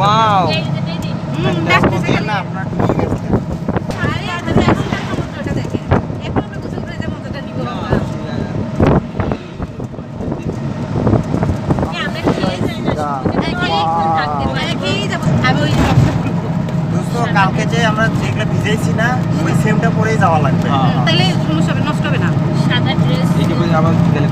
Wow না আপনার কালকে যে আমরা যেগুলো ভিজেছি না ওই সেমটা পরেই যাওয়া লাগবে তাহলে সমস্যা হবে, নষ্ট হবে না। সাদা ড্রেস এই যে আবার গেলে